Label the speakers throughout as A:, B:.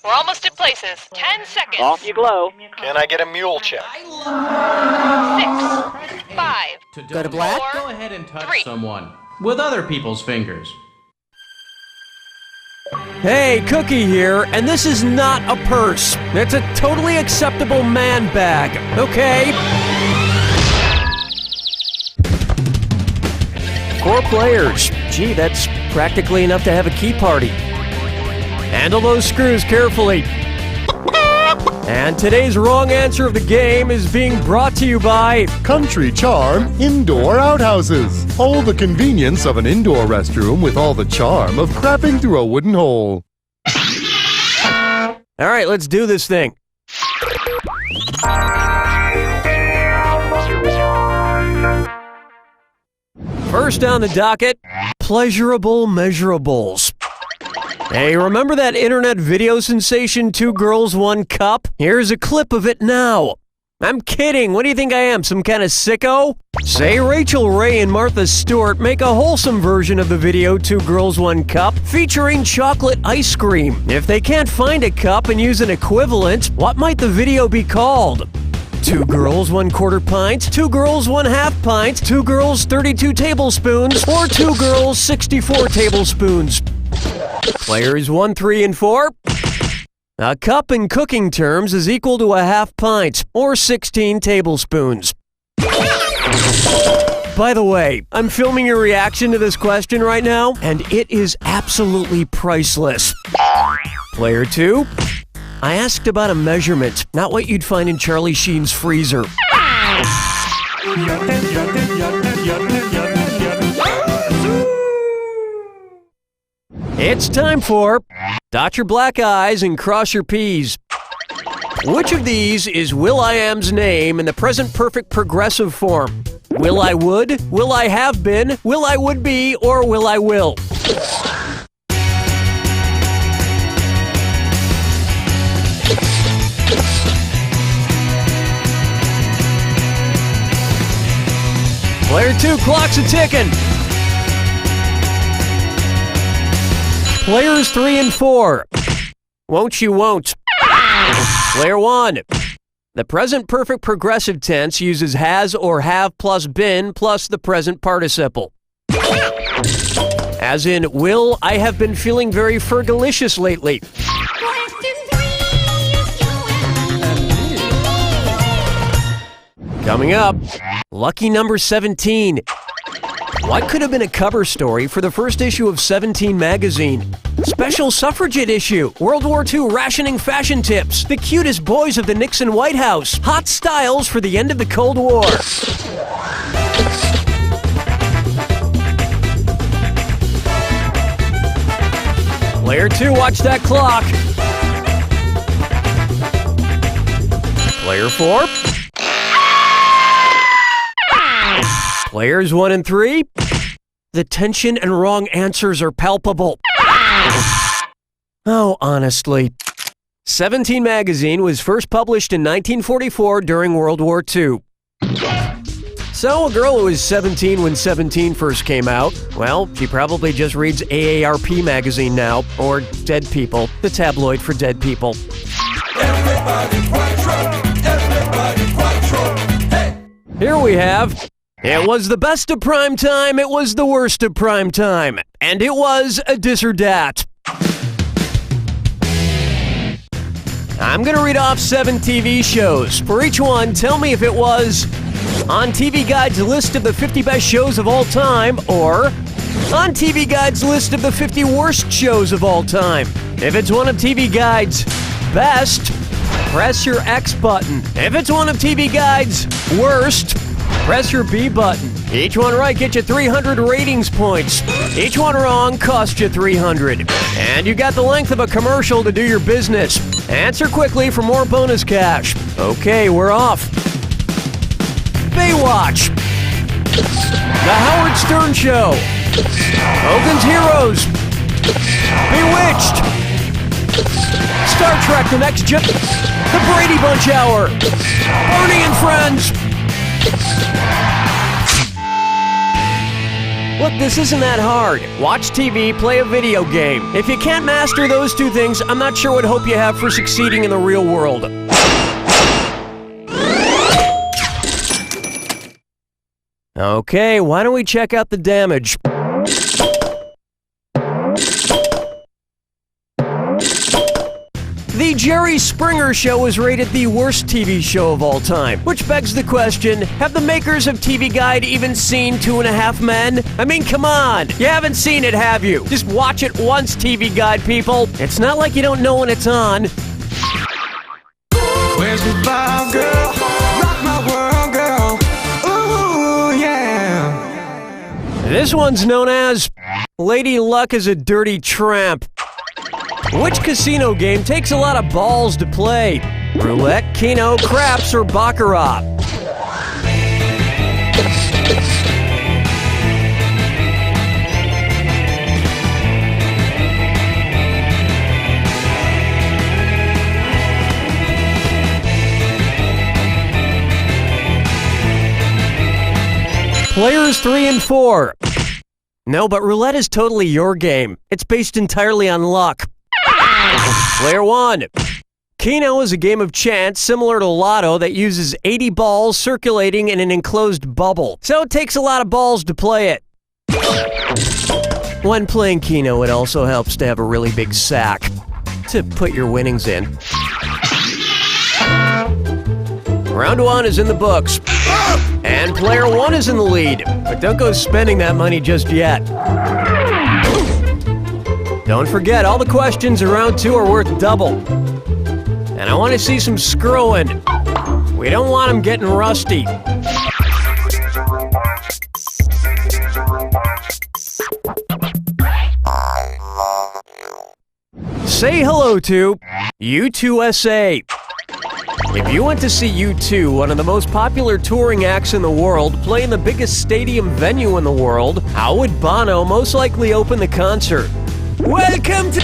A: We're almost at places. 10 seconds.
B: Off you glow.
C: Can I get a mule check?
A: 6, 5,
D: Go to black?
A: 4,
E: Go ahead and touch
A: 3.
E: someone with other people's fingers.
F: Hey, Cookie here, and this is not a purse. It's a totally acceptable man bag, okay? 4 players. Gee, that's practically enough to have a key party. Handle those screws carefully. And today's wrong answer of the game is being brought to you by
G: Country Charm Indoor Outhouses. All the convenience of an indoor restroom with all the charm of crapping through a wooden hole.
F: All right, let's do this thing. First on the docket, pleasurable measurables. Hey, remember that internet video sensation, 2 Girls, 1 Cup? Here's a clip of it now. I'm kidding. What do you think I am, some kind of sicko? Say Rachel Ray and Martha Stewart make a wholesome version of the video 2 Girls, 1 Cup featuring chocolate ice cream. If they can't find a cup and use an equivalent, what might the video be called? 2 girls, 1/4 pint, 2 girls, 1/2 pint, 2 girls, 32 tablespoons, or 2 girls, 64 tablespoons. Players 1, 3, and 4. A cup in cooking terms is equal to a 1/2 pint, or 16 tablespoons. By the way, I'm filming your reaction to this question right now, and it is absolutely priceless. Player 2. I asked about a measurement, not what you'd find in Charlie Sheen's freezer. It's time for dot your black I's and cross your P's. Which of these is Will.i.am's name in the present perfect progressive form? Will I would, will I have been, will I would be, or will I will? Player 2, clock's a ticking. Players 3 and 4. Won't you won't. Player 1. The present perfect progressive tense uses has or have plus been plus the present participle. As in, will I have been feeling very fergalicious lately? Coming up, lucky number 17. What could have been a cover story for the first issue of 17 magazine? Special suffragette issue, World War II rationing fashion tips, the cutest boys of the Nixon White House, hot styles for the end of the Cold War. Player 2, watch that clock. Player 4. Players 1 and 3. The tension and wrong answers are palpable. Oh, honestly. 17 magazine was first published in 1944 during World War II. So a girl who was 17 when 17 first came out, well, she probably just reads AARP magazine now, or Dead People, the tabloid for dead people. Here we have... It was the best of prime time, it was the worst of prime time, and it was a dis or dat. I'm gonna read off 7 TV shows. For each one, tell me if it was on TV Guide's list of the 50 best shows of all time, or on TV Guide's list of the 50 worst shows of all time. If it's one of TV Guide's best, press your X button. If it's one of TV Guide's worst, press your B button. Each one right gets you 300 ratings points. Each one wrong costs you 300. And you got the length of a commercial to do your business. Answer quickly for more bonus cash. Okay, we're off. Baywatch. The Howard Stern Show. Hogan's Heroes. Bewitched. Star Trek The Next Gen. The Brady Bunch Hour. Barney and Friends. Look, this isn't that hard. Watch TV, play a video game. If you can't master those two things, I'm not sure what hope you have for succeeding in the real world. Okay, why don't we check out the damage? The Jerry Springer Show was rated the worst TV show of all time, which begs the question, have the makers of TV Guide even seen 2.5 Men? I mean, come on! You haven't seen it, have you? Just watch it once, TV Guide people. It's not like you don't know when it's on.
B: Where's the vibe, girl? Rock my world, girl. Ooh, yeah.
F: This one's known as Lady Luck is a Dirty Tramp. Which casino game takes a lot of balls to play? Roulette, Keno, craps, or Baccarat? Players 3 and 4. No, but roulette is totally your game. It's based entirely on luck. Player 1. Keno is a game of chance similar to Lotto that uses 80 balls circulating in an enclosed bubble, so it takes a lot of balls to play it. When playing Keno, it also helps to have a really big sack to put your winnings in. Round 1 is in the books, and player 1 is in the lead, but don't go spending that money just yet. Don't forget, all the questions in round 2 are worth double. And I want to see some screwing. We don't want them getting rusty. Say hello to U2SA. If you went to see U2, one of the most popular touring acts in the world, play in the biggest stadium venue in the world, how would Bono most likely open the concert? Welcome to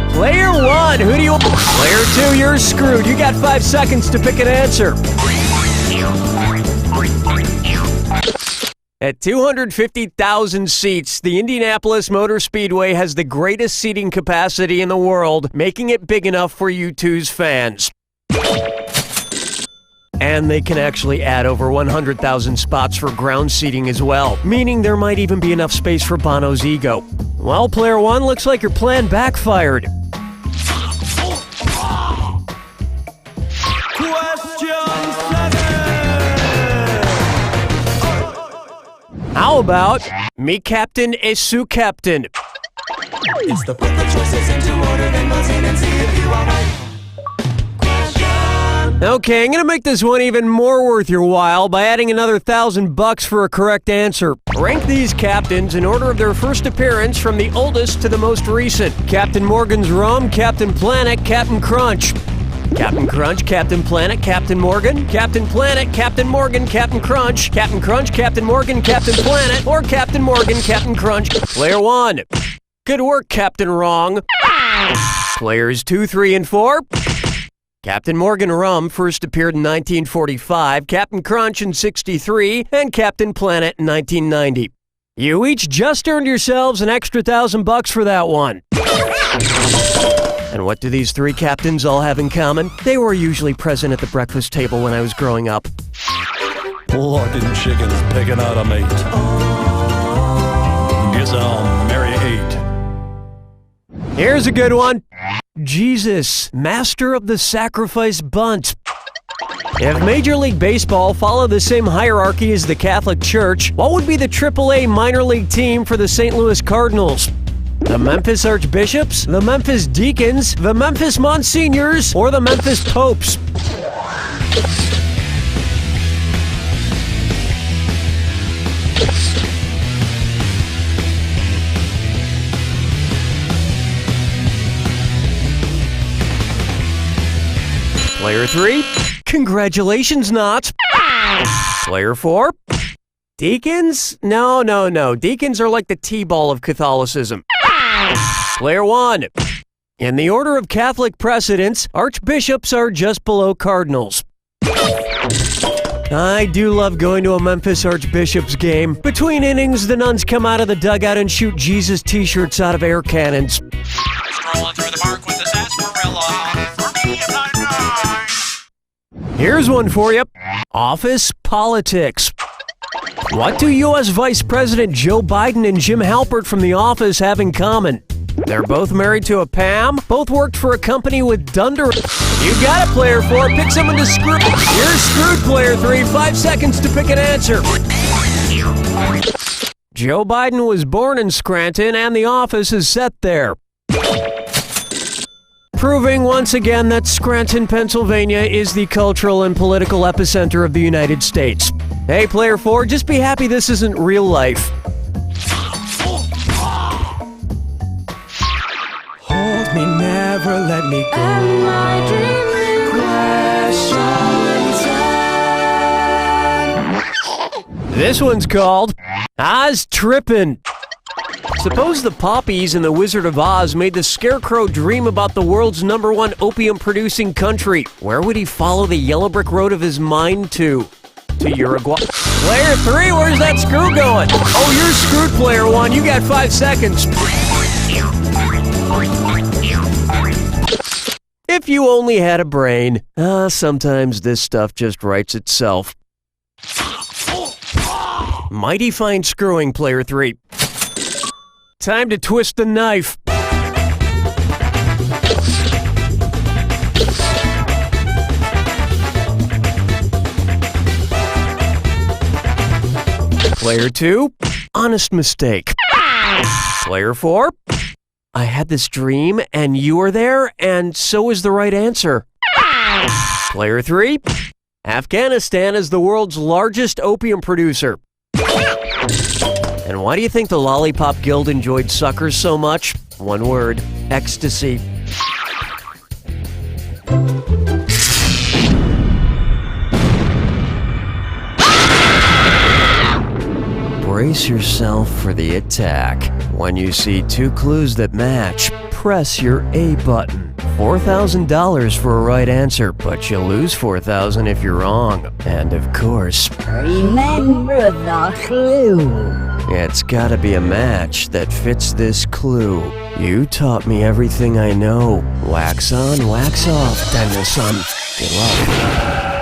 F: Player 1. Who do you want? Player 2, you're screwed. You got 5 seconds to pick an answer. At 250,000 seats, the Indianapolis Motor Speedway has the greatest seating capacity in the world, making it big enough for U2's fans. And they can actually add over 100,000 spots for ground seating as well, meaning there might even be enough space for Bono's ego. Well, Player 1, looks like your plan backfired. How about me captain is Sue captain?
B: It's the put the choices into order, then buzz in and see if you are right.
F: Okay, I'm gonna make this one even more worth your while by adding another $1,000 for a correct answer. Rank these captains in order of their first appearance from the oldest to the most recent. Captain Morgan's Rum, Captain Planet, Captain Crunch. Captain Crunch, Captain Planet, Captain Morgan, Captain Planet, Captain Morgan, Captain Crunch, Captain Crunch, Captain Morgan, Captain Planet, or Captain Morgan, Captain Crunch. Player 1. Good work, Captain Wrong. Players 2, 3, and 4. Captain Morgan Rum first appeared in 1945, Captain Crunch in 63, and Captain Planet in 1990. You each just earned yourselves an extra $1,000 for that one. And what do these 3 captains all have in common? They were usually present at the breakfast table when I was growing up.
C: Locking chickens picking out a mate. Guess I'll marry 8.
F: Here's a good one. Jesus, master of the sacrifice bunt. If Major League Baseball followed the same hierarchy as the Catholic Church, what would be the AAA minor league team for the St. Louis Cardinals? The Memphis Archbishops, the Memphis Deacons, the Memphis Monsignors, or the Memphis Popes? Player 3, congratulations, not. Player 4, deacons? No. Deacons are like the T-ball of Catholicism. Player 1, in the order of Catholic precedence, archbishops are just below cardinals. I do love going to a Memphis Archbishop's game. Between innings, the nuns come out of the dugout and shoot Jesus t-shirts out of air cannons.
D: Strolling through the park with the sarsaparilla. For me, I'm not nice.
F: Here's one for you. Office politics. What do U.S. Vice President Joe Biden and Jim Halpert from The Office have in common? They're both married to a Pam, both worked for a company with Dunder. You got it, player 4. Pick someone to screw. You're screwed, player 3. 5 seconds to pick an answer. Joe Biden was born in Scranton, and The Office is set there. Proving once again that Scranton, Pennsylvania is the cultural and political epicenter of the United States. Hey, player 4, just be happy this isn't real life.
B: Hold me, never let me go.
H: Am I dreaming?
F: This one's called Oz Trippin'. Suppose the Poppies in The Wizard of Oz made the Scarecrow dream about the world's #1 opium-producing country. Where would he follow the yellow brick road of his mind to? To Uruguay. Player 3, where's that screw going? Oh, you're screwed, player 1. You got 5 seconds. If you only had a brain. Sometimes this stuff just writes itself. Mighty fine screwing, player 3. Time to twist the knife. Player 2, honest mistake. Player 4, I had this dream and you were there and so is the right answer. Player 3, Afghanistan is the world's largest opium producer. And why do you think the Lollipop Guild enjoyed suckers so much? One word, ecstasy. Brace yourself for the attack. When you see 2 clues that match, press your A button. $4,000 for a right answer, but you lose $4,000 if you're wrong. And of course,
H: Remember the clue.
F: it's gotta be a match that fits this clue. You taught me everything I know. Wax on, wax off, Danielson. Good luck.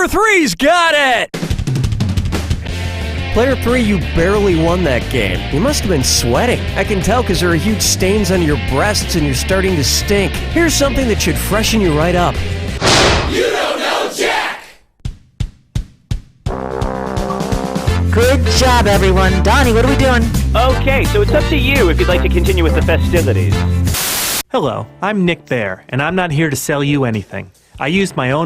F: Three's got it! Player 3, you barely won that game. You must have been sweating. I can tell because there are huge stains on your breasts and you're starting to stink. Here's something that should freshen you right up. You don't know Jack!
I: Nice job, everyone. Donnie, what are we doing?
J: Okay, so it's up to you if you'd like to continue with the festivities.
K: Hello, I'm Nick Bear, and I'm not here to sell you anything. I used my own